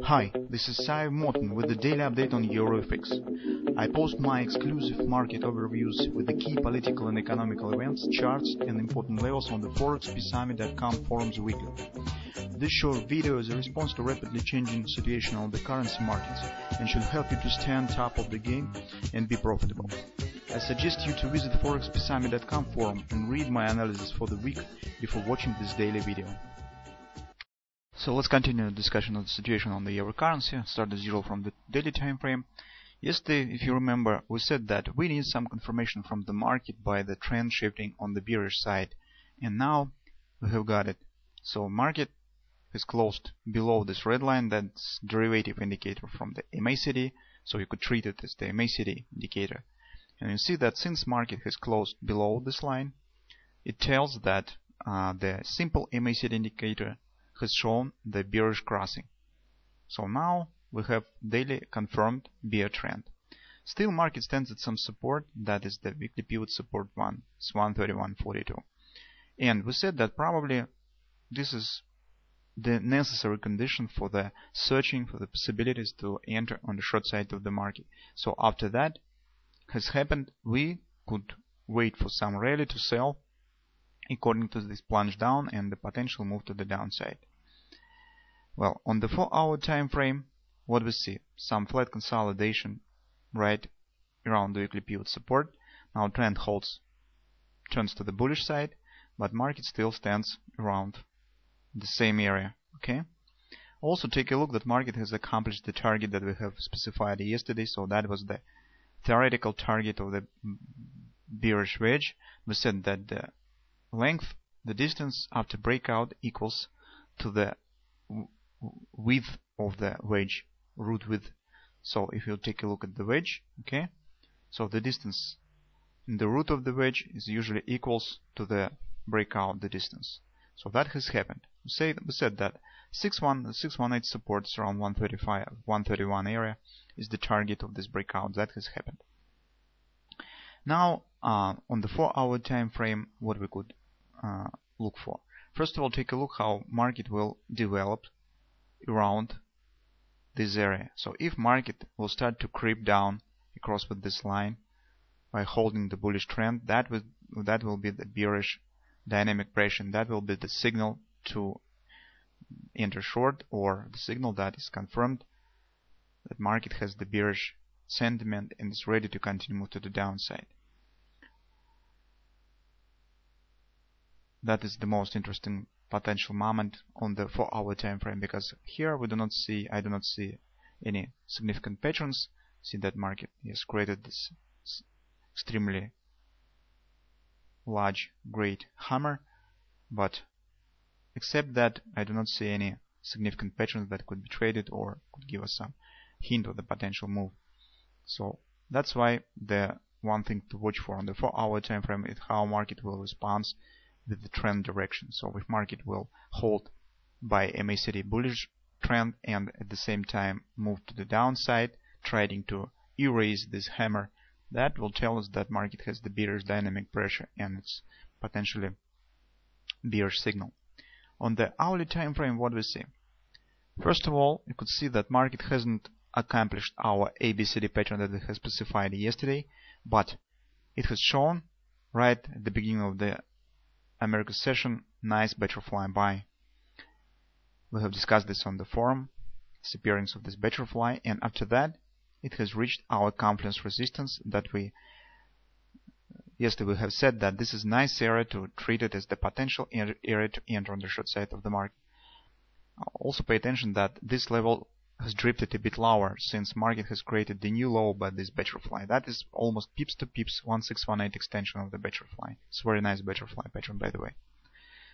Hi, this is Sive Morten with the daily update on EURUSD. I post my exclusive market overviews with the key political and economical events, charts and important levels on the ForexPeaceArmy.com forums weekly. This short video is a response to rapidly changing situation on the currency markets and should help you to stay on top of the game and be profitable. I suggest you to visit ForexPeaceArmy.com forum and read my analysis for the week before watching this daily video. So let's continue the discussion of the situation on the euro currency. Start at zero from the daily time frame. Yesterday, if you remember, we said that we need some confirmation from the market by the trend shifting on the bearish side, and now we have got it. So market is closed below this red line, that's derivative indicator from the MACD, so you could treat it as the MACD indicator. And you see that since market has closed below this line, it tells that the simple MACD indicator has shown the bearish crossing. So now we have daily confirmed bear trend. Still market stands at some support, that is the weekly pivot support one, it's 131.42. And we said that probably this is the necessary condition for the searching for the possibilities to enter on the short side of the market. So after that has happened, we could wait for some rally to sell according to this plunge down and the potential move to the downside. Well, on the 4-hour time frame, what we see? Some flat consolidation right around the weekly pivot support. Now trend turns to the bullish side, but market still stands around the same area. Okay. Also take a look that market has accomplished the target that we have specified yesterday. So that was the theoretical target of the bearish wedge. We said that the length, the distance after breakout equals to the width of the wedge, root width. So if you take a look at the wedge, okay, so the distance in the root of the wedge is usually equals to the breakout, the distance. So that has happened. We said that 618 supports around 135, 131 area is the target of this breakout. That has happened. Now on the 4-hour time frame, what we could look for. First of all, take a look how market will develop around this area. So if market will start to creep down across with this line by holding the bullish trend, that will be the bearish dynamic pressure, and that will be the signal to enter short, or the signal that is confirmed that market has the bearish sentiment and is ready to continue move to the downside. That is the most interesting potential moment on the 4-hour time frame, because here I do not see any significant patterns. See that market has created this extremely large great hammer, but except that I do not see any significant patterns that could be traded or could give us some hint of the potential move. So that's why the one thing to watch for on the 4-hour time frame is how market will respond with the trend direction. So if market will hold by MACD bullish trend and at the same time move to the downside, trying to erase this hammer, that will tell us that market has the bearish dynamic pressure and it's potentially bearish signal. On the hourly time frame, what we see? First of all, you could see that market hasn't accomplished our ABCD pattern that we have specified yesterday, but it has shown right at the beginning of the American session nice butterfly buy. We have discussed this on the forum, the appearance of this butterfly, and after that it has reached our confluence resistance that yesterday we have said that this is nice area to treat it as the potential area to enter on the short side of the market. Also pay attention that this level has drifted a bit lower since market has created the new low by this butterfly. That is almost pips to pips 1618 extension of the butterfly. It's a very nice butterfly pattern, by the way.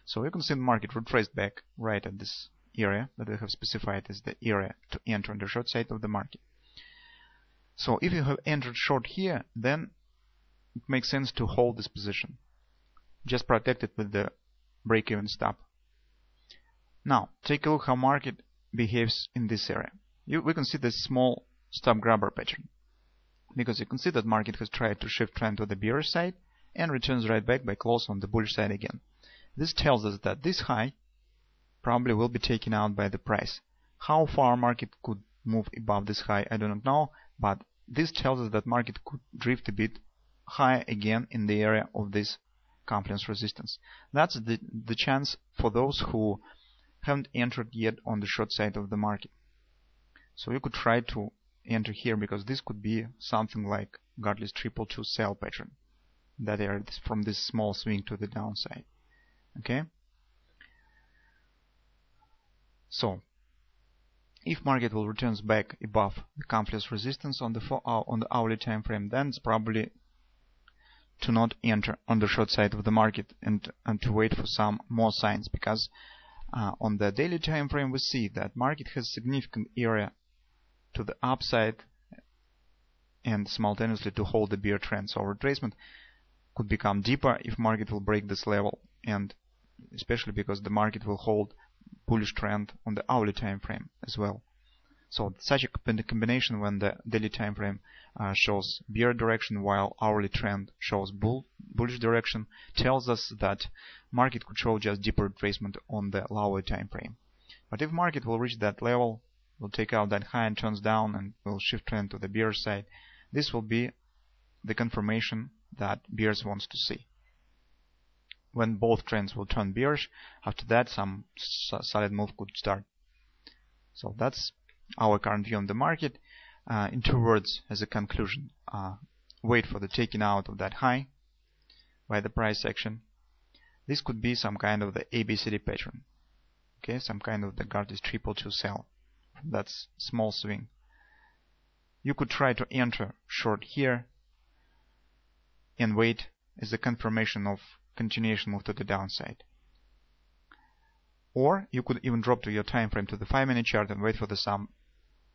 So you can see the market retraced back right at this area that we have specified as the area to enter on the short side of the market. So if you have entered short here, then it makes sense to hold this position. Just protect it with the break-even stop. Now take a look how market behaves in this area. We can see this small stop grabber pattern, because you can see that market has tried to shift trend to the bearish side and returns right back by close on the bullish side again. This tells us that this high probably will be taken out by the price. How far market could move above this high, I do not know, but this tells us that market could drift a bit higher again in the area of this confluence resistance. That's the chance for those who haven't entered yet on the short side of the market. So you could try to enter here, because this could be something like Gartley's 222 sell pattern, that area from this small swing to the downside. Okay, so if market will returns back above the confluence resistance on the hourly time frame, then it's probably to not enter on the short side of the market and to wait for some more signs, because on the daily time frame we see that market has significant area to the upside and simultaneously to hold the bear trend. So retracement could become deeper if market will break this level, and especially because the market will hold bullish trend on the hourly time frame as well. So such a combination, when the daily time frame shows bear direction while hourly trend shows bullish direction, tells us that market could show just deeper retracement on the lower time frame. But if market will reach that level, will take out that high and turns down and will shift trend to the bear side, this will be the confirmation that bears wants to see. When both trends will turn bearish, after that some solid move could start. So that's our current view on the market. In 2 words, as a conclusion, wait for the taking out of that high by the price action. This could be some kind of the ABCD pattern. Okay, some kind of the Gartley's 222 sell. That's small swing. You could try to enter short here and wait as a confirmation of continuation move to the downside. Or you could even drop to your time frame to the 5-minute chart and wait for some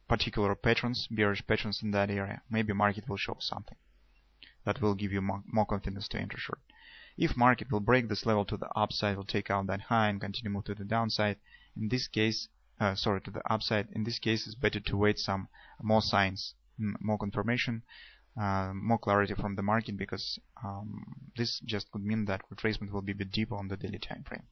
particular patterns, bearish patterns in that area. Maybe market will show something that will give you more confidence to enter short. If market will break this level to the upside, will take out that high and continue move to the downside, in this case, to the upside, in this case it's better to wait some more signs, more confirmation, more clarity from the market, because this just could mean that retracement will be a bit deeper on the daily time frame.